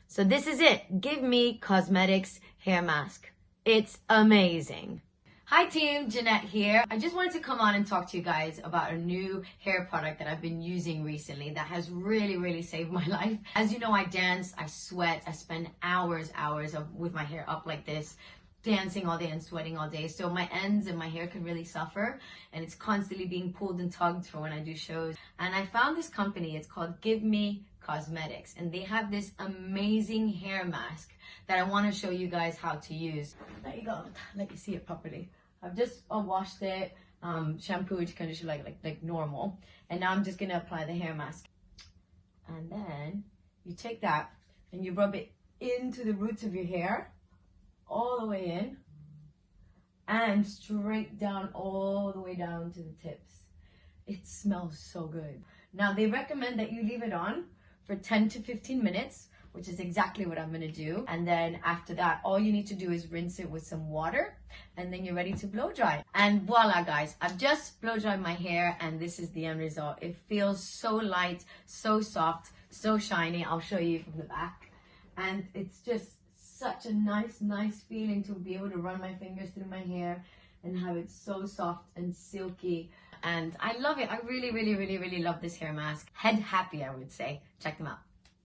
So this is it. Give Me Cosmetics hair mask. It's amazing. Hi team, Janette here. I just wanted to come on and talk to you guys about a new hair product that I've been using recently that has really saved my life. As you know, I dance, I sweat, I spend hours with my hair up like this, dancing all day and sweating all day. So my ends and my hair can really suffer, and it's constantly being pulled and tugged for when I do shows. And I found this company, it's called Give Me Cosmetics, and they have this amazing hair mask that I want to show you guys how to use. There you go, let you see it properly. I've just washed it, shampooed, conditioned like normal, and now I'm just gonna apply the hair mask. And then you take that and you rub it into the roots of your hair, all the way in, and straight down, all the way down to the tips. It smells so good. Now they recommend that you leave it on for 10 to 15 minutes, which is exactly what I'm gonna do. And then after that, all you need to do is rinse it with some water, and then you're ready to blow dry. And voila guys, I've just blow dried my hair, and this is the end result. It feels so light, so soft, so shiny. I'll show you from the back. And it's just such a nice feeling to be able to run my fingers through my hair and have it so soft and silky. And I love it. I really love this hair mask. Head happy, I would say. Check them out.